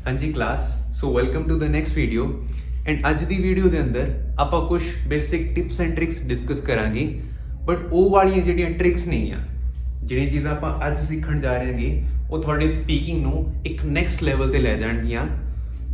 हाँ जी class so welcome to the next video and अज ਦੀ ਵੀਡੀਓ ਦੇ ਅੰਦਰ ਆਪਾਂ ਕੁਝ basic tips and tricks discuss ਕਰਾਂਗੇ ਬਟ ਉਹ ਵਾਲੀਆਂ ਜਿਹੜੀਆਂ ਟ੍ਰਿਕਸ ਨਹੀਂ ਆ ਜਿਹੜੀਆਂ ਚੀਜ਼ਾਂ ਆਪਾਂ ਅੱਜ ਸਿੱਖਣ ਜਾ ਰਹੇ ਹਾਂਗੇ ਉਹ ਤੁਹਾਡੇ ਸਪੀਕਿੰਗ ਨੂੰ ਇੱਕ ਨੈਕਸਟ ਲੈਵਲ ਤੇ ਲੈ ਜਾਣਗੀਆਂ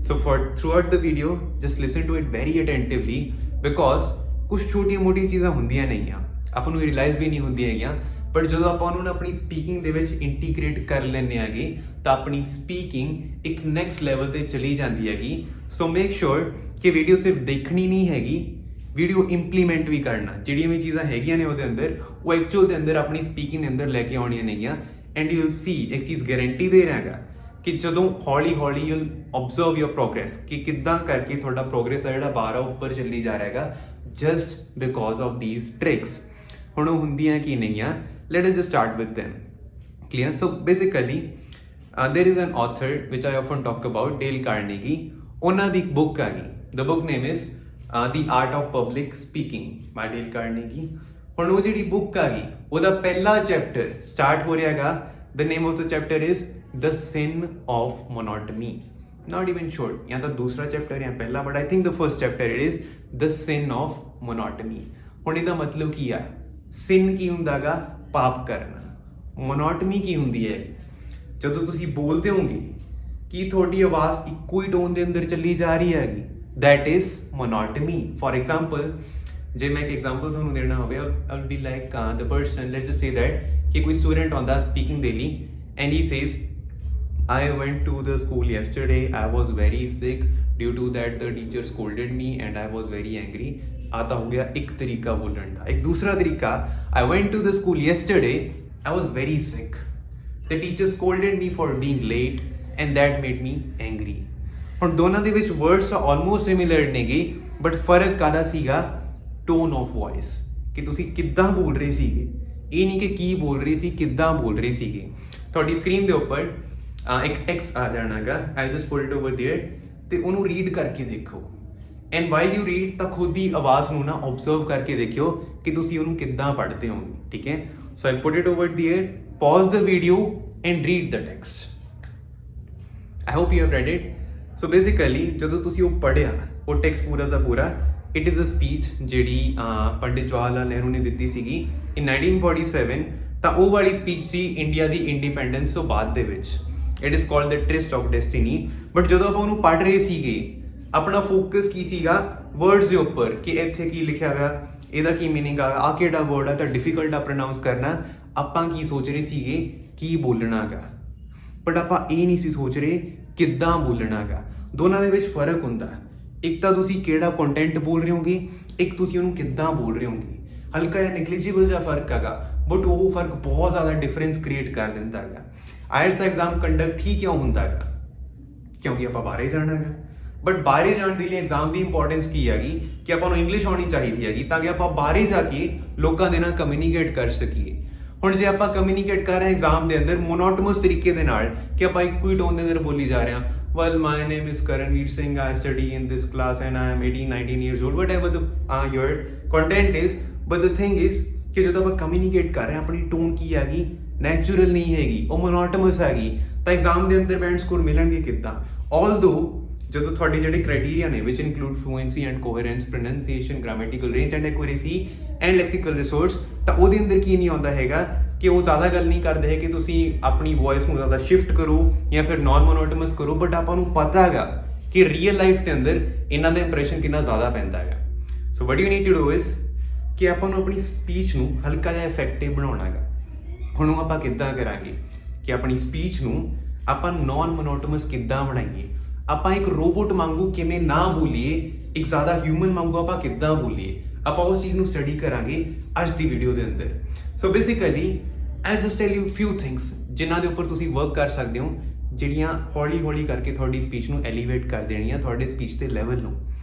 so for throughout the video just listen to it very attentively because ਕੁਝ ਛੋਟੀਆਂ ਮੋਟੀਆਂ ਚੀਜ਼ਾਂ ਹੁੰਦੀਆਂ ਨਹੀਂ ਆ ਆਪਾਂ ਨੂੰ ਰਿਅਲਾਈਜ਼ ਵੀ ਨਹੀਂ ਹੁੰਦੀਆਂ ਹੈਗੀਆਂ ਬਟ ਜਦੋਂ ਆਪਾਂ ਉਹਨਾਂ ਨੂੰ ਆਪਣੀ ਸਪੀਕਿੰਗ ਦੇ ਵਿੱਚ ਇੰਟੀਗ੍ਰੇਟ ਕਰ ਲੈਂਦੇ ਆਗੇ ਤਾਂ ਆਪਣੀ ਸਪੀਕਿੰਗ ਇੱਕ ਨੈਕਸਟ ਲੈਵਲ ਤੇ ਚਲੀ ਜਾਂਦੀ ਹੈਗੀ ਸੋ ਮੇਕ ਸ਼ੋਰ ਕਿ ਵੀਡੀਓ ਸਿਰਫ ਦੇਖਣੀ ਨਹੀਂ ਹੈਗੀ ਵੀਡੀਓ ਇੰਪਲੀਮੈਂਟ ਵੀ ਕਰਨਾ ਜਿਹੜੀਆਂ ਵੀ ਚੀਜ਼ਾਂ ਹੈਗੀਆਂ ਨੇ ਉਹਦੇ ਅੰਦਰ ਉਹ ਐਕਚੁਅਲ ਦੇ ਅੰਦਰ ਆਪਣੀ ਸਪੀਕਿੰਗ ਦੇ ਅੰਦਰ ਲੈ ਕੇ ਆਉਣੀਆਂ ਨੇਗੀਆਂ ਐਂਡ ਯੂ ਵਿਲ ਸੀ ਇੱਕ ਚੀਜ਼ ਗਾਰੰਟੀ ਦੇ ਰਹਾਂਗਾ ਕਿ ਜਦੋਂ ਹੌਲੀ ਹੌਲੀ ਯੂ ਆਬਜ਼ਰਵ ਯੋਰ ਪ੍ਰੋਗਰੈਸ ਕਿ ਕਿੱਦਾਂ ਕਰਕੇ ਤੁਹਾਡਾ ਪ੍ਰੋਗਰੈਸ ਆ ਜਿਹੜਾ ਬਾਰ ਉੱਪਰ ਚੱਲੀ ਜਾ ਰਿਹਾ ਹੈਗਾ just because of these tricks ਹੁਣ ਉਹ ਹੁੰਦੀਆਂ ਕੀ ਨਹੀਂ ਆ let us just start with them. Clear? So basically there is an author which I often talk about, Dale Carnegie. ਉਹਨਾਂ ਦੀ ਇੱਕ book ਆ ਗਈ the book name is The Art of Public Speaking by Dale Carnegie. ਹੁਣ ਉਹ ਜਿਹੜੀ book ਆ ਗਈ ਉਹਦਾ ਪਹਿਲਾ chapter start ਹੋ ਰਿਹਾ ਹੈਗਾ the name of the chapter is The Sin of Monotony. Not even sure ਜਾਂ ਤਾਂ ਦੂਸਰਾ chapter ਜਾਂ ਪਹਿਲਾ but I think the first chapter it is The Sin of Monotony. ਹੁਣ ਇਹਦਾ ਮਤਲਬ ਕੀ ਆ sin ਕੀ ਹੁੰਦਾ ਗਾ ਪਾਪ ਕਰਨਾ ਮੋਨੋਟਮੀ ਕੀ ਹੁੰਦੀ ਹੈ ਜਦੋਂ ਤੁਸੀਂ ਬੋਲਦੇ ਹੋਗੇ ਕਿ ਤੁਹਾਡੀ ਆਵਾਜ਼ ਇੱਕੋ ਹੀ ਟੋਨ ਦੇ ਅੰਦਰ ਚੱਲੀ ਜਾ ਰਹੀ ਹੈਗੀ that is monotony. For example ਜੇ ਮੈਂ ਇੱਕ ਐਗਜ਼ਾਮਪਲ ਤੁਹਾਨੂੰ ਦੇਣਾ ਹੋਵੇ I'll be like the person let's just say that ਕਿ ਕੋਈ ਸਟੂਡੈਂਟ ਆਉਂਦਾ ਸਪੀਕਿੰਗ ਦੇ ਲਈ and he says I went to the school yesterday I was very sick due to that the teacher scolded me and I was very angry. आता हो गया एक तरीका बोलने का एक दूसरा तरीका I went to the school yesterday I was very sick the teacher scolded me for being late and that made me angry ਹੁਣ ਦੋਨਾਂ ਦੇ ਵਿੱਚ words ਤਾਂ almost similar ਨੇਗੇ but ਫਰਕ ਕਾਹਦਾ ਸੀਗਾ tone of voice ਕਿ ਤੁਸੀਂ ਕਿੱਦਾਂ ਬੋਲ ਰਹੇ ਸੀਗੇ ਇਹ ਨਹੀਂ ਕਿ ਕੀ ਬੋਲ ਰਹੇ ਸੀ ਕਿੱਦਾਂ ਬੋਲ ਰਹੇ ਸੀਗੇ ਤੁਹਾਡੀ ਸਕਰੀਨ ਦੇ ਉੱਪਰ ਇੱਕ ਟੈਕਸਟ ਆ ਜਾਣਾਗਾ I just put it over there ਤੇ ਉਹਨੂੰ ਰੀਡ ਕਰਕੇ ਦੇਖੋ ਐਂਡ ਵਾਈਲ ਯੂ ਰੀਡ ਤਾਂ ਖੁਦ ਦੀ ਆਵਾਜ਼ ਨੂੰ ਨਾ ਆਬਜ਼ਰਵ ਕਰਕੇ ਦੇਖਿਓ ਕਿ ਤੁਸੀਂ ਉਹਨੂੰ ਕਿੱਦਾਂ ਪੜ੍ਹਦੇ ਹੋਗੇ ਠੀਕ ਹੈ so I put it over there pause the video and read the text I hope you have read it so basically ਜਦੋਂ ਤੁਸੀਂ ਉਹ ਪੜ੍ਹਿਆ ਉਹ ਟੈਕਸਟ ਪੂਰਾ ਦਾ ਪੂਰਾ ਇਟ ਇਜ਼ ਅ ਸਪੀਚ ਜਿਹੜੀ ਪੰਡਿਤ ਜਵਾਹਰ ਲਾਲ ਨਹਿਰੂ ਨੇ ਦਿੱਤੀ ਸੀਗੀ ਇਨ 1947 ਤਾਂ ਉਹ ਵਾਲੀ ਸਪੀਚ ਸੀ ਇੰਡੀਆ ਦੀ ਇੰਡੀਪੈਂਡੈਂਸ ਤੋਂ ਬਾਅਦ ਦੇ ਵਿੱਚ it is called the tryst of destiny but ਜਦੋਂ ਆਪਾਂ ਉਹਨੂੰ ਪੜ੍ਹ ਰਹੇ ਸੀਗੇ ਆਪਣਾ ਫੋਕਸ ਕੀ ਸੀਗਾ ਵਰਡਸ ਦੇ ਉੱਪਰ ਕਿ ਇੱਥੇ ਕੀ ਲਿਖਿਆ ਹੋਇਆ ਇਹਦਾ ਕੀ ਮੀਨਿੰਗ ਆ ਕਿਹੜਾ ਵਰਡ ਆ ਤਾਂ ਡਿਫਿਕਲਟ ਆ ਪ੍ਰੋਨਾਉਂਸ ਕਰਨਾ ਆਪਾਂ ਕੀ ਸੋਚ ਰਹੇ ਸੀਗੇ ਕੀ ਬੋਲਣਾਗਾ ਬਟ ਆਪਾਂ ਇਹ ਨਹੀਂ ਸੀ ਸੋਚ ਰਹੇ ਕਿੱਦਾਂ ਬੋਲਣਾਗਾ ਦੋਨਾਂ ਦੇ ਵਿੱਚ ਫਰਕ ਹੁੰਦਾ ਇੱਕ ਤਾਂ ਤੁਸੀਂ ਕਿਹੜਾ ਕੰਟੈਂਟ ਬੋਲ ਰਹੇ ਹੋਗੇ ਇੱਕ ਤੁਸੀਂ ਉਹਨੂੰ ਕਿੱਦਾਂ ਬੋਲ ਰਹੇ ਹੋਗੇ ਹਲਕਾ ਜਿਹਾ ਨੈਗਲੀਜੀਬਲ ਜਿਹਾ ਫਰਕ ਹੈਗਾ ਬਟ ਉਹ ਫਰਕ ਬਹੁਤ ਜ਼ਿਆਦਾ ਡਿਫਰੈਂਸ ਕ੍ਰੀਏਟ ਕਰ ਦਿੰਦਾ ਹੈਗਾ ਆਇਲਟਸ ਐਗਜ਼ਾਮ ਕੰਡਕਟ ਹੀ ਕਿਉਂ ਹੁੰਦਾ ਹੈਗਾ ਕਿਉਂਕਿ ਆਪਾਂ ਬਾਹਰ ਜਾਣਾ ਹੈਗਾ ਬਟ ਬਾਹਰ ਜਾਣ ਦੇ ਲਈ ਐਗਜ਼ਾਮ ਦੀ ਇੰਪੋਰਟੈਂਸ ਕੀ ਹੈਗੀ ਕਿ ਆਪਾਂ ਨੂੰ ਇੰਗਲਿਸ਼ ਆਉਣੀ ਚਾਹੀਦੀ ਹੈਗੀ ਤਾਂ ਕਿ ਆਪਾਂ ਬਾਹਰ ਜਾ ਕੇ ਲੋਕਾਂ ਦੇ ਨਾਲ ਕਮਿਊਨੀਕੇਟ ਕਰ ਸਕੀਏ ਹੁਣ ਜੇ ਆਪਾਂ ਕਮਿਊਨੀਕੇਟ ਕਰ ਰਹੇ ਐਗਜ਼ਾਮ ਦੇ ਅੰਦਰ ਮੋਨੋਟੋਨਸ ਤਰੀਕੇ ਦੇ ਨਾਲ ਕਿ ਆਪਾਂ ਇੱਕੋ ਹੀ ਟੋਨ ਦੇ ਅੰਦਰ ਬੋਲੀ ਜਾ ਰਹੇ ਹਾਂ well my name is Karanveer Singh I study in this class and I am 18-19 years old whatever the your content is but the thing is ਕਿ ਜਦੋਂ ਆਪਾਂ ਕਮਿਊਨੀਕੇਟ ਕਰ ਰਹੇ ਹਾਂ ਆਪਣੀ ਟੋਨ ਕੀ ਹੈਗੀ ਨੈਚੁਰਲ ਨਹੀਂ ਹੈਗੀ ਉਹ ਮੋਨੋਟੋਨਸ ਹੈਗੀ ਤਾਂ ਐਗਜ਼ਾਮ ਦੇ ਅੰਦਰ ਬੈਂਡ ਸਕੋਰ ਮਿਲਣਗੇ ਕਿੱਦਾਂ ਆਲਦੋ ਜਦੋਂ ਤੁਹਾਡੇ ਜਿਹੜੇ ਕ੍ਰਾਈਟੇਰੀਆ ਨੇ ਵਿਚ include fluency and coherence pronunciation grammatical range and accuracy and lexical resource ਤਾਂ ਉਹਦੇ ਅੰਦਰ ਕੀ ਨਹੀਂ ਆਉਂਦਾ ਹੈਗਾ ਕਿ ਉਹ ਜ਼ਿਆਦਾ ਗੱਲ ਨਹੀਂ ਕਰਦੇ ਹੈ ਕਿ ਤੁਸੀਂ ਆਪਣੀ ਵੌਇਸ ਨੂੰ ਜ਼ਿਆਦਾ ਸ਼ਿਫਟ ਕਰੋ ਜਾਂ ਫਿਰ ਨਾਨ ਮੋਨੋਟੋਨਸ ਕਰੋ ਬਟ ਆਪਾਂ ਨੂੰ ਪਤਾ ਹੈਗਾ ਕਿ ਰੀਅਲ ਲਾਈਫ ਦੇ ਅੰਦਰ ਇਹਨਾਂ ਦਾ ਇੰਪ੍ਰੈਸ਼ਨ ਕਿੰਨਾ ਜ਼ਿਆਦਾ ਪੈਂਦਾ ਹੈਗਾ so what you need to do is ਕਿ ਆਪਾਂ ਨੂੰ ਆਪਣੀ ਸਪੀਚ ਨੂੰ ਹਲਕਾ ਜਿਹਾ ਇਫੈਕਟਿਵ ਬਣਾਉਣਾ ਹੈਗਾ ਹੁਣ ਉਹ ਆਪਾਂ ਕਿੱਦਾਂ ਕਰਾਂਗੇ ਕਿ ਆਪਣੀ ਸਪੀਚ ਨੂੰ ਆਪਾਂ ਨਾਨ ਮੋਨੋਟੋਨਸ ਕਿੱਦਾਂ ਬਣਾਈਏ ਆਪਾਂ ਇੱਕ ਰੋਬੋਟ ਵਾਂਗੂ ਕਿਵੇਂ ਨਾ ਬੋਲੀਏ ਇੱਕ ਜ਼ਿਆਦਾ ਹਿਊਮਨ ਵਾਂਗੂ ਆਪਾਂ ਕਿੱਦਾਂ ਬੋਲੀਏ ਆਪਾਂ ਉਸ ਚੀਜ਼ ਨੂੰ ਸਟੱਡੀ ਕਰਾਂਗੇ ਅੱਜ ਦੀ ਵੀਡੀਓ ਦੇ ਅੰਦਰ so basically I just tell you ਫਿਊ things ਜਿਨ੍ਹਾਂ ਦੇ ਉੱਪਰ ਤੁਸੀਂ ਵਰਕ ਕਰ ਸਕਦੇ ਹੋ ਜਿਹੜੀਆਂ ਹੌਲੀ ਹੌਲੀ ਕਰਕੇ ਤੁਹਾਡੀ ਸਪੀਚ ਨੂੰ ਐਲੀਵੇਟ ਕਰ ਦੇਣੀਆਂ ਤੁਹਾਡੇ ਸਪੀਚ ਦੇ ਲੈਵਲ ਨੂੰ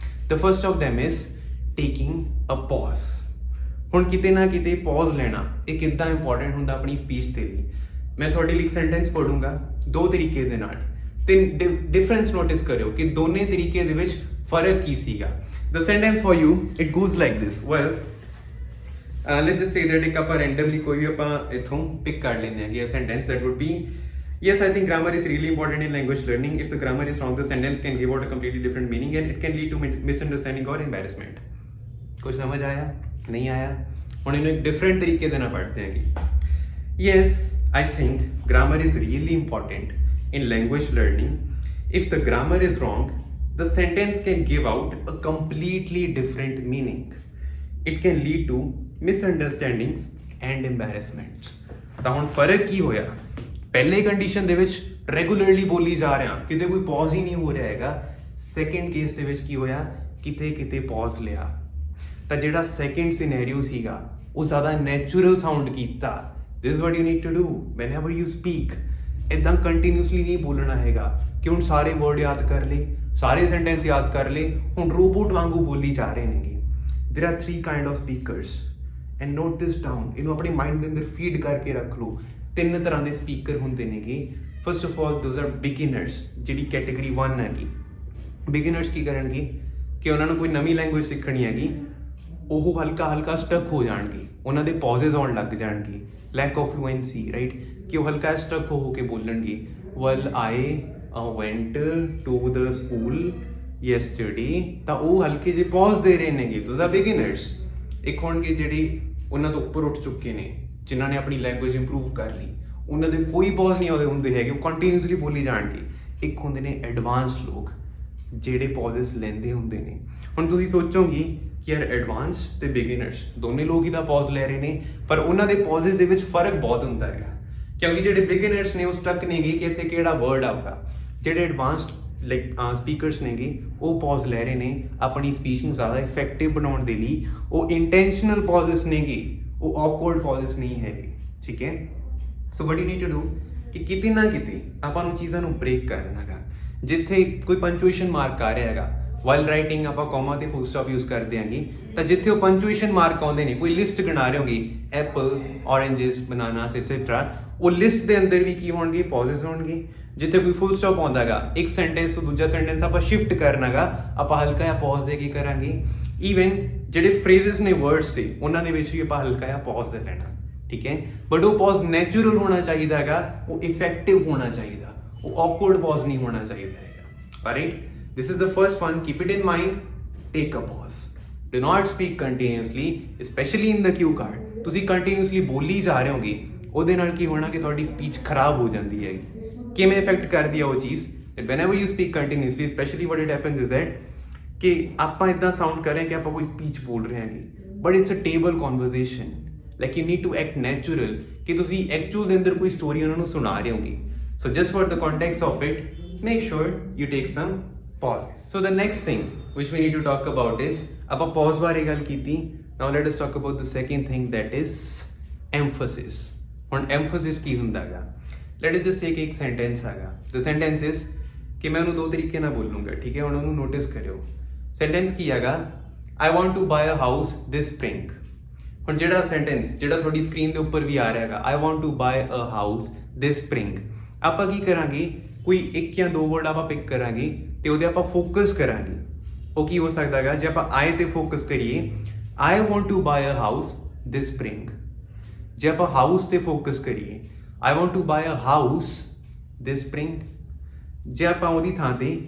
the first of them is taking a pause ਹੁਣ ਕਿਤੇ ਨਾ ਕਿਤੇ ਪੌਜ਼ ਲੈਣਾ ਇਹ ਕਿੱਦਾਂ ਇੰਪੋਰਟੈਂਟ ਹੁੰਦਾ ਆਪਣੀ ਸਪੀਚ ਦੇ ਲਈ ਮੈਂ ਤੁਹਾਡੇ ਲਈ ਸੈਂਟੈਂਸ ਪੜੂੰਗਾ ਦੋ ਤਰੀਕੇ ਦੇ ਨਾਲ ਤੇ ਡਿਫਰੈਂਸ ਨੋਟਿਸ ਕਰਿਓ ਕਿ ਦੋਨੇ ਤਰੀਕੇ ਦੇ ਵਿੱਚ ਫਰਕ ਕੀ ਸੀਗਾ the sentence for you it goes like this well let's just say that ਇੱਕ ਆਪਾਂ ਰੈਂਡਮਲੀ ਕੋਈ ਵੀ ਆਪਾਂ ਇਥੋਂ ਪਿਕ ਕਰ ਲੈਂਦੇ ਹੈਗੇ sentence that wood B Yes, I think grammar is really important in language learning. If the grammar is wrong, the sentence can give out a completely different meaning and it can lead to misunderstanding or embarrassment. कुछ समझ आया? नहीं आया? हम इन्हें एक different तरीके देना पड़ते हैं कि yes, I think grammar is really important in language learning. If the grammar is wrong, the sentence can give out a completely different meaning. It can lead to misunderstandings and embarrassments. ਤਾਂ ਹੁਣ ਫਰਕ ਕੀ ਹੋਇਆ? ਪਹਿਲੇ condition ਦੇ ਵਿੱਚ regularly ਬੋਲੀ ਜਾ ਰਿਹਾ, ਕਿਤੇ ਕੋਈ ਪੌਜ਼ ਹੀ ਨਹੀਂ ਹੋ ਰਿਹਾ ਹੈਗਾ। ਸੈਕੰਡ ਕੇਸ ਦੇ ਵਿੱਚ ਕੀ ਹੋਇਆ? ਕਿਤੇ ਕਿਤੇ ਪੌਜ਼ ਲਿਆ। ਤਾਂ ਜਿਹੜਾ ਸੈਕੰਡ ਸਿਨੈਰੀਓ ਸੀਗਾ ਉਹ ਜ਼ਿਆਦਾ ਨੈਚੁਰਲ ਸਾਊਂਡ ਕੀਤਾ। This is what you need to do whenever you speak. ਇੱਦਾਂ ਕੰਟੀਨਿਊਸਲੀ ਨਹੀਂ ਬੋਲਣਾ ਹੈਗਾ ਕਿ ਹੁਣ ਸਾਰੇ ਵਰਡ ਯਾਦ ਕਰ ਲਏ, ਸਾਰੇ ਸੈਂਟੈਂਸ ਯਾਦ ਕਰ ਲਏ, ਹੁਣ ਰੋਬੋਟ ਵਾਂਗੂ ਬੋਲੀ ਜਾ ਰਹੇ ਨੇਗੇ। There are 3 kind of speakers and note this down. ਇਹਨੂੰ ਆਪਣੇ ਮਾਈਂਡ ਦੇ ਅੰਦਰ ਫੀਡ ਕਰਕੇ ਰੱਖ ਲਓ। 3 ਤਰ੍ਹਾਂ ਦੇ ਸਪੀਕਰ ਹੁੰਦੇ ਨੇਗੇ। First of all those are beginners, ਜਿਹੜੀ ਕੈਟਾਗਰੀ 1 ਹੈਗੀ। ਬਿਗਿਨਰਸ ਕੀ ਕਰਨਗੇ ਕਿ ਉਹਨਾਂ ਨੂੰ ਕੋਈ ਨਵੀਂ ਲੈਂਗੁਏਜ ਸਿੱਖਣੀ ਹੈਗੀ, ਉਹ ਹਲਕਾ ਹਲਕਾ ਸਟਕ ਹੋ ਜਾਣਗੇ, ਉਹਨਾਂ ਦੇ ਪੌਜ਼ਸ ਆਉਣ ਲੱਗ ਜਾਣਗੇ, ਲੈਕ ਆਫ ਫਲੂਐਂਸੀ, ਰਾਈਟ, ਕਿ ਉਹ ਹਲਕਾ ਸਟਕ ਹੋ ਕੇ ਬੋਲਣਗੇ। Well I went to the school yesterday. ਤਾਂ ਉਹ ਹਲਕੇ ਜਿਹੇ ਪੌਜ਼ ਦੇ ਰਹੇ ਨੇਗੇ। Those are beginners. ਇੱਕ ਹੋਣਗੇ ਜਿਹੜੇ ਉਹਨਾਂ ਤੋਂ ਉੱਪਰ ਉੱਠ ਚੁੱਕੇ ਨੇ, ਜਿਨ੍ਹਾਂ ਨੇ ਆਪਣੀ ਲੈਂਗੁਏਜ ਇੰਪਰੂਵ ਕਰ ਲਈ, ਉਹਨਾਂ ਦੇ ਕੋਈ ਪੌਜ਼ ਨਹੀਂ ਹੁੰਦੇ ਹੈਗੇ, ਉਹ ਕੰਟੀਨਿਊਸਲੀ ਬੋਲੀ ਜਾਣਗੇ। ਇੱਕ ਹੁੰਦੇ ਨੇ ਐਡਵਾਂਸ ਲੋਕ, ਜਿਹੜੇ ਪੌਜ਼ਸ ਲੈਂਦੇ ਹੁੰਦੇ ਨੇ। ਹੁਣ ਤੁਸੀਂ ਸੋਚੋਗੇ ਕਿ ਯਾਰ ਐਡਵਾਂਸ ਤੇ ਬਿਗਿਨਰਸ ਦੋਨੇ ਲੋਕ ਹੀ ਤਾਂ ਪੌਜ਼ ਲੈ ਰਹੇ ਨੇ, ਪਰ ਉਹਨਾਂ ਦੇ ਪੌਜ਼ਸ ਦੇ ਵਿੱਚ ਫਰਕ ਬਹੁਤ ਹੁੰਦਾ ਹੈਗਾ। ਕਿਉਂਕਿ ਜਿਹੜੇ ਬਿਗਿਨਰਸ ਨੇ ਉਹ ਸਟਕ ਨੇਗੇ ਕਿ ਇੱਥੇ ਕਿਹੜਾ ਵਰਡ ਆਊਗਾ। ਜਿਹੜੇ ਐਡਵਾਂਸਡ ਸਪੀਕਰਸ ਨੇਗੇ ਉਹ ਪੌਜ਼ ਲੈ ਰਹੇ ਨੇ ਆਪਣੀ ਸਪੀਚ ਨੂੰ ਜ਼ਿਆਦਾ ਇਫੈਕਟਿਵ ਬਣਾਉਣ ਦੇ ਲਈ। ਉਹ ਇੰਟੈਂਸ਼ਨਲ ਪੌਜ਼ਸ ਨੇਗੇ, ਉਹ ਔਕਵਰਡ ਪੌਜ਼ਸ ਨਹੀਂ ਹੈਗੇ। ਠੀਕ ਹੈ, so what you need to do ਕਿ ਕਿਤੇ ਨਾ ਕਿਤੇ ਆਪਾਂ ਨੂੰ ਚੀਜ਼ਾਂ ਨੂੰ ਬ੍ਰੇਕ ਕਰਨਾ ਹੈਗਾ। ਜਿੱਥੇ ਕੋਈ ਪੰਚੁਏਸ਼ਨ ਮਾਰਕ ਆ ਰਿਹਾ ਹੈਗਾ, ਵਾਈਲ ਰਾਈਟਿੰਗ ਆਪਾਂ ਕੌਮਾ ਤੇ ਫੁੱਲ ਸਟਾਪ ਯੂਜ਼ ਕਰਦੇ ਆਂਗੇ, ਤਾਂ ਜਿੱਥੇ ਉਹ ਪੰਚੁਏਸ਼ਨ ਮਾਰਕ ਆਉਂਦੇ ਨੇ, ਕੋਈ ਲਿਸਟ ਗਿਣਾ ਰਹੇ ਹੋਗੇ, ਐਪਲ, ਔਰੇਂਜਸ, ਬਨਾਨਾਸ ਐਟਸੈਟਰਾ, ਉਹ ਲਿਸਟ ਦੇ ਅੰਦਰ ਵੀ ਕੀ ਹੋਣਗੇ? ਪੌਜ਼ਸ ਹੋਣਗੇ। ਜਿੱਥੇ ਕੋਈ ਫੁੱਲ ਸਟਾਪ ਆਉਂਦਾ ਹੈਗਾ, ਇੱਕ ਸੈਂਟੈਂਸ ਤੋਂ ਦੂਜਾ ਸੈਂਟੈਂਸ ਆਪਾਂ ਸ਼ਿਫਟ ਕਰਨਾ ਹੈਗਾ, ਆਪਾਂ ਹਲਕਾ ਜਿਹਾ ਪੌਜ਼ ਦੇ ਕੇ ਕਰਾਂਗੇ। ਈਵਨ ਜਿਹੜੇ ਫਰੇਜ਼ਸ ਨੇ ਵਰਡਸ ਦੇ, ਉਹਨਾਂ ਦੇ ਵਿੱਚ ਵੀ ਆਪਾਂ ਹਲਕਾ ਜਿਹਾ ਪੌਜ਼ ਦੇ ਲੈਣਾ। ਠੀਕ ਹੈ, ਬਟ ਉਹ ਪੌਜ਼ ਨੈਚੁਰਲ ਹੋਣਾ ਚਾਹੀਦਾ ਹੈਗਾ, ਉਹ ਇਫੈਕਟਿਵ ਹੋਣਾ ਚਾਹੀਦਾ, ਉਹ ਔਕਵਰਡ ਪੌਜ਼ ਨਹੀਂ ਹੋਣਾ ਚਾਹੀਦਾ ਹੈਗਾ। Right, this is the first one. Keep it in mind. Take a pause. Do not speak continuously, especially in the cue card. ਤੁਸੀਂ ਕੰਟੀਨਿਊਸਲੀ ਬੋਲੀ ਜਾ ਰਹੇ ਹੋਗੇ, ਉਹਦੇ ਨਾਲ ਕੀ ਹੋਣਾ ਕਿ ਤੁਹਾਡੀ ਸਪੀਚ ਖਰਾਬ ਹੋ ਜਾਂਦੀ ਹੈ। ਕਿਵੇਂ ਇਫੈਕਟ ਕਰਦੀ ਆ ਉਹ ਚੀਜ਼? whenever you speak continuously, especially what it happens is that ਕਿ ਆਪਾਂ ਇਦਾਂ ਸਾਊਂਡ ਕਰ ਰਹੇ ਹਾਂ ਕਿ ਆਪਾਂ ਕੋਈ ਸਪੀਚ ਬੋਲ ਰਹੇ ਹਾਂਗੇ, but it's a table conversation. Like you need to act natural, ਕਿ ਤੁਸੀਂ ਐਕਚੁਅਲ ਦੇ ਅੰਦਰ ਕੋਈ ਸਟੋਰੀ ਉਹਨਾਂ ਨੂੰ ਸੁਣਾ ਰਹੇ ਹੋਗੇ। So just for the context of it, make sure you take some pauses. So the next thing which we need to talk about is, ਆਪਾਂ pause ਬਾਰੇ ਗੱਲ ਕੀਤੀ, now let us talk about the second thing, that is emphasis. ਹੁਣ emphasis ਕੀ ਹੁੰਦਾ ਹੈਗਾ? Let us just take ਇੱਕ sentence ਹੈਗਾ। The sentence is ਕਿ ਮੈਂ ਉਹਨੂੰ 2 ਤਰੀਕੇ ਨਾਲ ਬੋਲੂੰਗਾ। ਠੀਕ ਹੈ, ਹੁਣ ਉਹਨੂੰ ਨੋਟਿਸ ਕਰਿਓ। sentence ਕੀ ਹੈਗਾ? I want to buy a house this spring. ਹੁਣ ਜਿਹੜਾ sentence ਜਿਹੜਾ ਤੁਹਾਡੀ ਸਕਰੀਨ ਦੇ ਉੱਪਰ ਵੀ ਆ ਰਿਹਾ ਹੈਗਾ, I want to buy a house this spring, ਆਪਾਂ ਕੀ ਕਰਾਂਗੇ? ਕੋਈ 1 ਜਾਂ 2 ਵਰਡ ਆਪਾਂ ਪਿਕ ਕਰਾਂਗੇ ਤੇ ਉਹਦੇ ਆਪਾਂ ਫੋਕਸ ਕਰਾਂਗੇ। ਉਹ ਕੀ ਹੋ ਸਕਦਾ ਹੈਗਾ? ਜੇ ਆਪਾਂ ਆਈ ਤੇ ਫੋਕਸ ਕਰੀਏ, I want to buy a house this spring. ਜੇ ਆਪਾਂ ਹਾਊਸ ਤੇ ਫੋਕਸ ਕਰੀਏ, I want to buy a house this spring. ਜੇ ਆਪਾਂ ਉਹਦੀ ਥਾਂ ਤੇ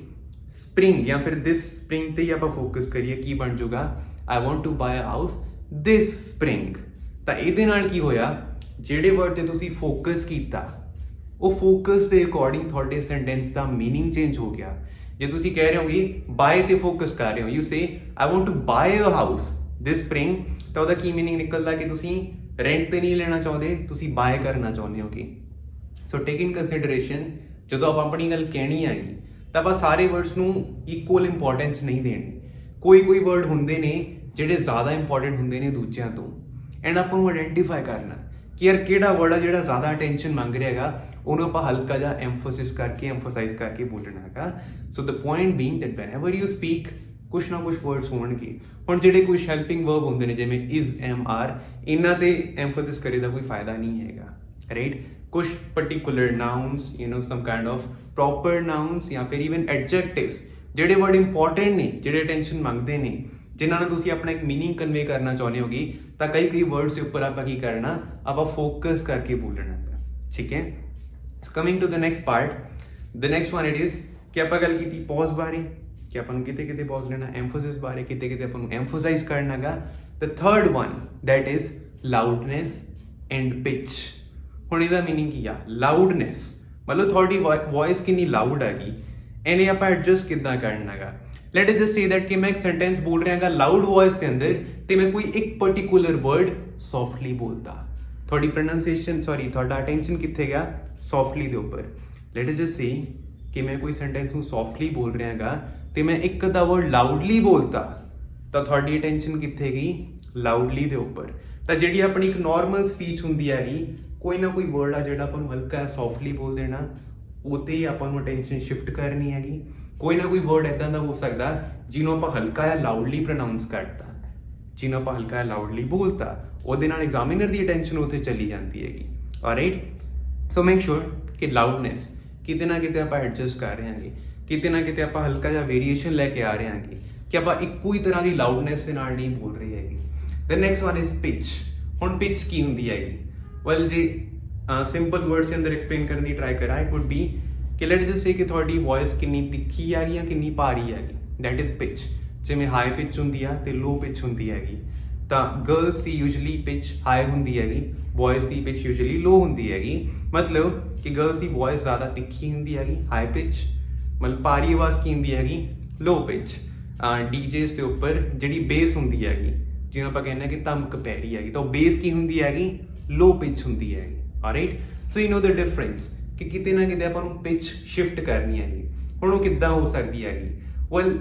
ਸਪ੍ਰਿੰਗ ਜਾਂ ਫਿਰ ਦਿਸ ਸਪ੍ਰਿੰਗ ਤੇ ਹੀ ਆਪਾਂ ਫੋਕਸ ਕਰੀਏ, ਕੀ ਬਣ ਜਾਊਗਾ? I want to buy a house this spring. ਤਾਂ ਇਹਦੇ ਨਾਲ ਕੀ ਹੋਇਆ? ਜਿਹੜੇ ਵਰਡ ਤੇ ਤੁਸੀਂ ਫੋਕਸ ਕੀਤਾ, ਉਹ ਫੋਕਸ ਦੇ ਅਕੋਰਡਿੰਗ ਤੁਹਾਡੇ ਸੈਂਟੈਂਸ ਦਾ ਮੀਨਿੰਗ ਚੇਂਜ ਹੋ ਗਿਆ। ਜੇ ਤੁਸੀਂ ਕਹਿ ਰਹੇ ਹੋਗੇ ਬਾਏ ਤੇ ਫੋਕਸ ਕਰ ਰਹੇ ਹੋ, you say I want to buy a house this spring, ਤਾਂ ਉਹਦਾ ਕੀ ਮੀਨਿੰਗ ਨਿਕਲਦਾ ਕਿ ਤੁਸੀਂ ਰੈਂਟ ਤੇ ਨਹੀਂ ਲੈਣਾ ਚਾਹੁੰਦੇ, ਤੁਸੀਂ ਬਾਏ ਕਰਨਾ ਚਾਹੁੰਦੇ ਹੋਗੇ। ਸੋ ਟੇਕ ਇਨ ਕੰਸੀਡਰੇਸ਼ਨ, ਜਦੋਂ ਆਪਾਂ ਆਪਣੀ ਗੱਲ ਕਹਿਣੀ ਹੈਗੀ ਤਾਂ ਆਪਾਂ ਸਾਰੇ ਵਰਡਸ ਨੂੰ ਇਕੁਅਲ ਇੰਪੋਰਟੈਂਸ ਨਹੀਂ ਦੇਣੀ। ਕੋਈ ਵਰਡ ਹੁੰਦੇ ਨੇ ਜਿਹੜੇ ਜ਼ਿਆਦਾ ਇੰਪੋਰਟੈਂਟ ਹੁੰਦੇ ਨੇ ਦੂਜਿਆਂ ਤੋਂ, ਐਂਡ ਆਪਾਂ ਨੂੰ ਆਇਡੈਂਟੀਫਾਈ ਕਰਨਾ ਕਿ ਯਾਰ ਕਿਹੜਾ ਵਰਡ ਆ ਜਿਹੜਾ ਜ਼ਿਆਦਾ ਅਟੈਂਸ਼ਨ ਮੰਗ ਰਿਹਾ ਹੈਗਾ, ਉਹਨੂੰ ਆਪਾਂ ਹਲਕਾ ਜਿਹਾ ਐਮਫਸਾਈਜ਼ ਕਰਕੇ ਬੋਲਣਾ ਹੈਗਾ। So the point being that whenever you speak, ਕੁਛ ਨਾ ਕੁਛ ਵਰਡਸ ਹੋਣਗੇ। ਹੁਣ ਜਿਹੜੇ ਕੁਛ ਹੈਲਪਿੰਗ ਵਰਬ ਹੁੰਦੇ ਨੇ, ਜਿਵੇਂ ਇਜ਼, ਐਮ, ਆਰ, ਇਹਨਾਂ ਤੇ ਐਮਫਸਿਸ ਕਰੇ ਦਾ ਕੋਈ ਫਾਇਦਾ ਨਹੀਂ ਹੈਗਾ। ਰਾਈਟ, ਕੁਛ particular nouns, some kind of proper nouns ਜਾਂ ਫਿਰ ਈਵਨ ਐਡਜੈਕਟਿਵਸ, ਜਿਹੜੇ ਵਰਡ ਇੰਪੋਰਟੈਂਟ ਨੇ, ਜਿਹੜੇ ਅਟੈਂਸ਼ਨ ਮੰਗਦੇ ਨੇ, ਜਿਨ੍ਹਾਂ ਨੂੰ ਤੁਸੀਂ ਆਪਣਾ ਇੱਕ ਮੀਨਿੰਗ ਕਨਵੇ ਕਰਨਾ ਚਾਹੁੰਦੇ ਹੋਗੇ, ਤਾਂ ਕਈ ਵਰਡਸ ਦੇ ਉੱਪਰ ਆਪਾਂ ਕੀ ਕਰਨਾ? ਆਪਾਂ ਫੋਕਸ ਕਰਕੇ ਬੋਲਣਾ ਹੈਗਾ। ਠੀਕ ਹੈ, coming to the next part, the next one it is ਕਿ ਆਪਾਂ ਗੱਲ ਕੀਤੀ ਪੌਜ਼ ਬਾਰੇ, ਕਿ ਆਪਾਂ ਨੂੰ ਕਿਤੇ ਕਿਤੇ ਪੌਜ਼ ਲੈਣਾ, ਐਮਫੋਸਿਸ ਬਾਰੇ ਕਿਤੇ ਕਿਤੇ ਆਪਾਂ ਨੂੰ ਐਮਫੋਸਾਈਜ਼ ਕਰਨਾ ਗਾ। The third one that is loudness and pitch. ਹੁਣ ਇਹਦਾ ਮੀਨਿੰਗ ਕੀ ਆ? ਲਾਊਡਨੈਸ ਮਤਲਬ ਤੁਹਾਡੀ ਵੌਇਸ ਕਿੰਨੀ ਲਾਊਡ ਹੈਗੀ, ਇਹਨੇ ਆਪਾਂ ਐਡਜਸਟ ਕਿੱਦਾਂ ਕਰਨਾ ਗਾ। Let us just say that ਕਿ ਮੈਂ ਇੱਕ ਸੈਂਟੈਂਸ ਬੋਲ ਰਿਹਾ ਗਾ ਲਾਊਡ ਵੌਇਸ ਦੇ ਅੰਦਰ ਤੇ ਮੈਂ ਕੋਈ ਇੱਕ ਪਾਰਟਿਕੂਲਰ ਵਰਡ ਸੌਫਟਲੀ ਬੋਲਦਾ, ਤੁਹਾਡੀ ਪ੍ਰੋਨਾਂਸੀਏਸ਼ਨ ਤੁਹਾਡਾ ਅਟੈਂਸ਼ਨ ਕਿੱਥੇ ਗਿਆ? ਸੌਫਟਲੀ ਦੇ ਉੱਪਰ। ਲੈਟ ਅਸ ਜਸਟ ਸੇ ਕਿ ਮੈਂ ਕੋਈ ਸੈਂਟੈਂਸ ਨੂੰ ਸੌਫਟਲੀ ਬੋਲ ਰਿਹਾ ਗਾ ਤੇ ਮੈਂ ਇੱਕ ਦਾ ਵਰਡ ਲਾਊਡਲੀ ਬੋਲਤਾ ਤਾਂ ਤੁਹਾਡੀ ਅਟੈਂਸ਼ਨ ਕਿੱਥੇ ਗਈ? ਲਾਊਡਲੀ ਦੇ ਉੱਪਰ। ਤਾਂ ਜਿਹੜੀ ਆਪਣੀ ਇੱਕ ਨਾਰਮਲ ਸਪੀਚ ਹੁੰਦੀ ਹੈਗੀ, ਕੋਈ ਨਾ ਕੋਈ ਵਰਡ ਆ ਜਿਹੜਾ ਆਪਾਂ ਨੂੰ ਹਲਕਾ ਸੌਫਟਲੀ ਬੋਲ ਦੇਣਾ, ਉਹਤੇ ਹੀ ਆਪਾਂ ਨੂੰ ਅਟੈਂਸ਼ਨ ਸ਼ਿਫਟ ਕਰਨੀ ਹੈਗੀ। ਕੋਈ ਨਾ ਕੋਈ ਵਰਡ ਇੱਦਾਂ ਦਾ ਹੋ ਸਕਦਾ ਜਿਹਨੂੰ ਆਪਾਂ ਹਲਕਾ ਜਾਂ ਲਾਊਡਲੀ ਪ੍ਰੋਨਾਊਂਸ ਕਰਤਾ, ਜਿਹਨੂੰ ਆਪਾਂ ਹਲਕਾ ਲਾਊਡਲੀ ਬੋਲਤਾ, ਉਹਦੇ ਨਾਲ ਐਗਜ਼ਾਮੀਨਰ ਦੀ ਅਟੈਂਸ਼ਨ ਉੱਥੇ ਚਲੀ ਜਾਂਦੀ ਹੈਗੀ। ਆਲਰਾਈਟ, ਸੋ ਮੇਕ ਸ਼ੋਰ ਕਿ ਲਾਊਡਨੈਸ ਕਿਤੇ ਨਾ ਕਿਤੇ ਆਪਾਂ ਐਡਜਸਟ ਕਰ ਰਹੇ ਹਾਂਗੇ, ਕਿਤੇ ਨਾ ਕਿਤੇ ਆਪਾਂ ਹਲਕਾ ਜਿਹਾ ਵੇਰੀਏਸ਼ਨ ਲੈ ਕੇ ਆ ਰਹੇ ਹਾਂਗੇ ਕਿ ਆਪਾਂ ਇੱਕੋ ਹੀ ਤਰ੍ਹਾਂ ਦੀ ਲਾਊਡਨੈਸ ਦੇ ਨਾਲ ਨਹੀਂ ਬੋਲ ਰਹੇ ਹੈਗੇ। ਦ ਨੈਕਸਟ ਵਨ ਇਜ਼ ਪਿਚ। ਹੁਣ ਪਿਚ ਕੀ ਹੁੰਦੀ ਹੈਗੀ? ਵੈਲ ਜੇ ਸਿੰਪਲ ਵਰਡਸ ਦੇ ਅੰਦਰ ਐਕਸਪਲੇਨ ਕਰਨ ਦੀ ਟਰਾਈ ਕਰਾਂ, ਇਟ ਵੁੱਡ ਬੀ ਕਿ ਲੈਟ ਜਸਟ ਸੇ ਕਿ ਤੁਹਾਡੀ ਵੌਇਸ ਕਿੰਨੀ ਤਿੱਖੀ ਹੈਗੀ ਜਾਂ ਕਿੰਨੀ ਭਾਰੀ ਹੈਗੀ, ਦੈਟ ਇਜ਼ ਪਿਚ। ਜਿਵੇਂ ਹਾਈ ਪਿਚ ਹੁੰਦੀ ਆ ਤੇ ਲੋ ਪਿਚ ਹੁੰਦੀ ਹੈਗੀ, ਤਾਂ ਗਰਲਸ ਦੀ ਯੂਜੂਅਲੀ ਪਿਚ ਹਾਈ ਹੁੰਦੀ ਹੈਗੀ, ਬॉयਜ਼ ਦੀ ਪਿਚ ਯੂਜੂਅਲੀ ਲੋ ਹੁੰਦੀ ਹੈਗੀ। ਮਤਲਬ ਕਿ ਗਰਲਸ ਦੀ ਵੌਇਸ ਜ਼ਿਆਦਾ ਤਿੱਖੀ ਹੁੰਦੀ ਹੈਗੀ, ਹਾਈ ਪਿਚ, ਮਤਲਬ ਭਾਰੀ ਆਵਾਜ਼ ਕੀ ਹੁੰਦੀ ਹੈਗੀ? ਲੋ ਪਿਚ। ਡੀਜੇਸ ਦੇ ਉੱਪਰ ਜਿਹੜੀ ਬੇਸ ਹੁੰਦੀ ਹੈਗੀ, ਜਿਹਨੂੰ ਆਪਾਂ ਕਹਿੰਦੇ ਹਾਂ ਕਿ ਧਮਕ ਪੈ ਰਹੀ ਹੈਗੀ, ਤਾਂ ਉਹ ਬੇਸ ਕੀ ਹੁੰਦੀ ਹੈਗੀ? ਲੋ ਪਿਚ ਹੁੰਦੀ ਹੈਗੀ। All right, so you know the difference ਕਿ ਕਿਤੇ ਨਾ ਕਿਤੇ ਆਪਾਂ ਨੂੰ ਪਿਚ ਸ਼ਿਫਟ ਕਰਨੀ ਹੈਗੀ। ਹੁਣ ਉਹ ਕਿੱਦਾਂ ਹੋ ਸਕਦੀ ਹੈਗੀ? ਵੈਲ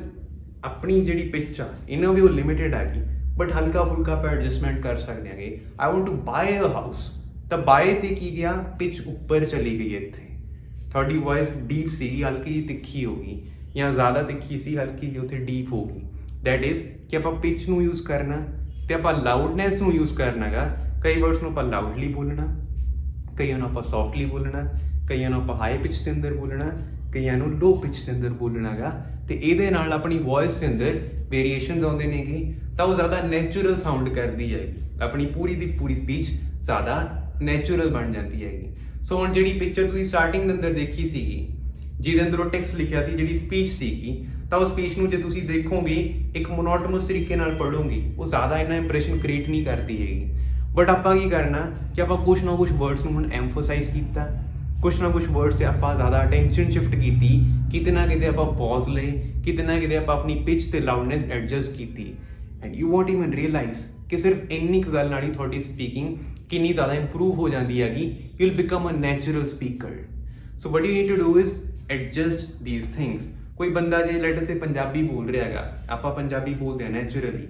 ਆਪਣੀ ਜਿਹੜੀ ਪਿਚ ਆ ਇਹਨਾਂ ਵੀ ਉਹ ਲਿਮਿਟਡ ਹੈਗੀ, ਬਟ ਹਲਕਾ ਫੁਲਕਾ ਆਪਾਂ ਐਡਜਸਟਮੈਂਟ ਕਰ ਸਕਦੇ ਹਾਂਗੇ। I want to buy a house, ਤਾਂ ਬਾਏ ਤੇ ਕੀ ਗਿਆ? ਪਿਚ ਉੱਪਰ ਚਲੀ ਗਈ। ਇੱਥੇ ਤੁਹਾਡੀ ਵੌਇਸ ਡੀਪ ਸੀਗੀ, ਹਲਕੀ ਜਿਹੀ ਤਿੱਖੀ ਹੋ ਗਈ, ਜਾਂ ਜ਼ਿਆਦਾ ਤਿੱਖੀ ਸੀ, ਹਲਕੀ ਜਿਹੀ ਉੱਥੇ ਡੀਪ ਹੋ ਗਈ। ਦੈਟ ਇਜ਼ ਕਿ ਆਪਾਂ ਪਿਚ ਨੂੰ ਯੂਜ਼ ਕਰਨਾ ਤੇ ਆਪਾਂ ਲਾਊਡਨੈਸ ਨੂੰ ਯੂਜ਼ ਕਰਨਾ ਗਾ। ਕਈ ਵਰਡਸ ਨੂੰ ਆਪਾਂ ਲਾਊਡਲੀ ਬੋਲਣਾ, ਕਈਆਂ ਨੂੰ ਆਪਾਂ ਸੌਫਟਲੀ ਬੋਲਣਾ, ਕਈਆਂ ਨੂੰ ਆਪਾਂ ਹਾਈ ਪਿਚ ਦੇ ਅੰਦਰ ਬੋਲਣਾ, ਕਈਆਂ ਨੂੰ ਲੋ ਪਿਚ ਦੇ ਅੰਦਰ ਬੋਲਣਾ ਗਾ। ਤੇ ਇਹਦੇ ਨਾਲ ਆਪਣੀ ਵੌਇਸ ਦੇ ਅੰਦਰ ਵੇਰੀਏਸ਼ਨਸ ਆਉਂਦੇ ਨੇਗੇ, ਤਾਂ ਉਹ ਜ਼ਿਆਦਾ ਨੈਚੁਰਲ ਸਾਊਂਡ ਕਰਦੀ ਹੈਗੀ, ਆਪਣੀ ਪੂਰੀ ਦੀ ਪੂਰੀ ਸਪੀਚ ਜ਼ਿਆਦਾ ਨੈਚੁਰਲ ਬਣ ਜਾਂਦੀ ਹੈਗੀ। ਸੋ ਹੁਣ ਜਿਹੜੀ ਪਿਕਚਰ ਤੁਸੀਂ ਸਟਾਰਟਿੰਗ ਦੇ ਅੰਦਰ ਦੇਖੀ ਸੀਗੀ, ਜਿਹਦੇ ਅੰਦਰ ਉਹ ਟੈਕਸਟ ਲਿਖਿਆ ਸੀ, ਜਿਹੜੀ ਸਪੀਚ ਸੀਗੀ, ਤਾਂ ਉਹ ਸਪੀਚ ਨੂੰ ਜੇ ਤੁਸੀਂ ਦੇਖੋਗੇ ਇੱਕ ਮੋਨੋਟੋਨਸ ਤਰੀਕੇ ਨਾਲ ਪੜ੍ਹੋਗੇ, ਉਹ ਜ਼ਿਆਦਾ ਇੰਨਾ ਇੰਪ੍ਰੈਸ਼ਨ ਕ੍ਰੀਏਟ ਨਹੀਂ ਕਰਦੀ ਹੈਗੀ। ਬਟ ਆਪਾਂ ਕੀ ਕਰਨਾ ਕਿ ਆਪਾਂ ਕੁਛ ਨਾ ਕੁਛ ਵਰਡਸ ਨੂੰ ਹੁਣ ਐਮਫੋਸਾਈਜ਼ ਕੀਤਾ, ਕੁਛ ਨਾ ਕੁਛ ਵਰਡਸ 'ਤੇ ਆਪਾਂ ਜ਼ਿਆਦਾ ਅਟੈਂਸ਼ਨ ਸ਼ਿਫਟ ਕੀਤੀ, ਕਿਤੇ ਨਾ ਕਿਤੇ ਆਪਾਂ ਪੌਜ਼ ਲਏ, ਕਿਤੇ ਨਾ ਕਿਤੇ ਆਪਾਂ ਆਪਣੀ ਪਿਚ ਤੇ ਲਾਊਡਨੈਸ ਐਡਜਸਟ ਕੀਤੀ। And you won't even realise ਕਿ ਸਿਰਫ ਇੰਨੀ ਕੁ ਗੱਲ ਨਾਲ ਹੀ ਤੁਹਾਡੀ ਸਪੀਕਿੰਗ ਕਿੰਨੀ ਜ਼ਿਆਦਾ ਇੰਪਰੂਵ ਹੋ ਜਾਂਦੀ ਹੈਗੀ। You will become a natural speaker. So what you need to do is adjust these things. ਕੋਈ ਬੰਦਾ ਜੇ ਲੈਟ ਸੇ ਪੰਜਾਬੀ ਬੋਲ ਰਿਹਾ ਹੈਗਾ, ਆਪਾਂ ਪੰਜਾਬੀ ਬੋਲਦੇ ਹਾਂ ਨੈਚੁਰਲੀ,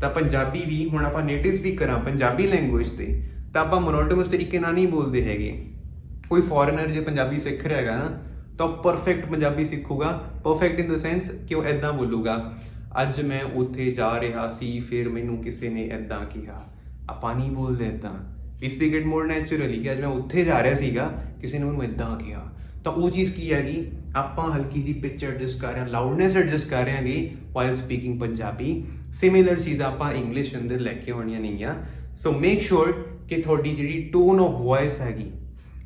ਤਾਂ ਪੰਜਾਬੀ ਵੀ ਹੁਣ ਆਪਾਂ ਨੇਟਿਵ ਸਪੀਕਰ ਹਾਂ ਪੰਜਾਬੀ ਲੈਂਗੁਏਜ 'ਤੇ, ਤਾਂ ਆਪਾਂ ਮੋਨੋਟੋਨਸ ਤਰੀਕੇ ਨਾਲ ਨਹੀਂ ਬੋਲਦੇ ਹੈਗੇ। ਕੋਈ ਫੋਰਨਰ ਜੇ ਪੰਜਾਬੀ ਸਿੱਖ ਰਿਹਾ ਹੈਗਾ ਨਾ, ਤਾਂ ਉਹ ਪਰਫੈਕਟ ਪੰਜਾਬੀ ਸਿੱਖੂਗਾ। ਪਰਫੈਕਟ ਇਨ ਦ ਸੈਂਸ ਕਿ ਉਹ ਇੱਦਾਂ ਬੋਲੂਗਾ, ਅੱਜ ਮੈਂ ਉੱਥੇ ਜਾ ਰਿਹਾ ਸੀ ਫਿਰ ਮੈਨੂੰ ਕਿਸੇ ਨੇ ਇੱਦਾਂ ਕਿਹਾ। ਆਪਾਂ ਨਹੀਂ ਬੋਲਦੇ ਇੱਦਾਂ, we speak it more naturally ਕਿ ਅੱਜ ਮੈਂ ਉੱਥੇ ਜਾ ਰਿਹਾ ਸੀਗਾ, ਕਿਸੇ ਨੇ ਮੈਨੂੰ ਇੱਦਾਂ ਕਿਹਾ। ਤਾਂ ਉਹ ਚੀਜ਼ ਕੀ ਹੈਗੀ? ਆਪਾਂ ਹਲਕੀ ਜਿਹੀ ਪਿਚ ਐਡਜਸਟ ਕਰ ਰਹੇ ਹਾਂ, ਲਾਊਡਨੈਸ ਐਡਜਸਟ ਕਰ ਰਹੇ ਹਾਂਗੇ ਵਾਈਲ ਸਪੀਕਿੰਗ ਪੰਜਾਬੀ। ਸਿਮਿਲਰ ਚੀਜ਼ਾਂ ਆਪਾਂ ਇੰਗਲਿਸ਼ ਅੰਦਰ ਲੈ ਕੇ ਆਉਣੀਆਂ ਨਹੀਂ ਆ। ਸੋ ਮੇਕ ਸ਼ੋਰ ਕਿ ਤੁਹਾਡੀ ਜਿਹੜੀ ਟੋਨ ਆਫ ਵੌਇਸ ਹੈਗੀ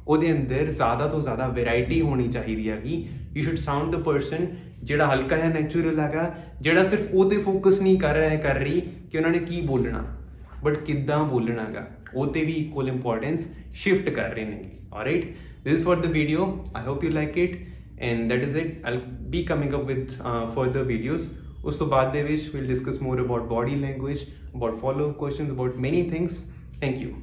ਉਹਦੇ ਅੰਦਰ ਜ਼ਿਆਦਾ ਤੋਂ ਜ਼ਿਆਦਾ ਵੈਰਾਈਟੀ ਹੋਣੀ ਚਾਹੀਦੀ ਹੈਗੀ। You should sound the person ਜਿਹੜਾ ਹਲਕਾ ਜਿਹਾ ਨੈਚੁਰਲ ਹੈਗਾ, ਜਿਹੜਾ ਸਿਰਫ ਉਹ 'ਤੇ ਫੋਕਸ ਨਹੀਂ ਕਰ ਰਹੀ ਕਿ ਉਹਨਾਂ ਨੇ ਕੀ ਬੋਲਣਾ, ਬਟ ਕਿੱਦਾਂ ਬੋਲਣਾ ਗਾ, ਉਹ 'ਤੇ ਵੀ ਇਕੁਅਲ ਇੰਪੋਰਟੈਂਸ ਸ਼ਿਫਟ ਕਰ ਰਹੇ ਨੇ। All right, this is for the video. I hope you like it, and that is it. I'll be coming up with further videos. ਉਸ ਤੋਂ ਬਾਅਦ ਦੇ ਵਿੱਚ we'll discuss more about body language, about follow-up questions, about many things. Thank you.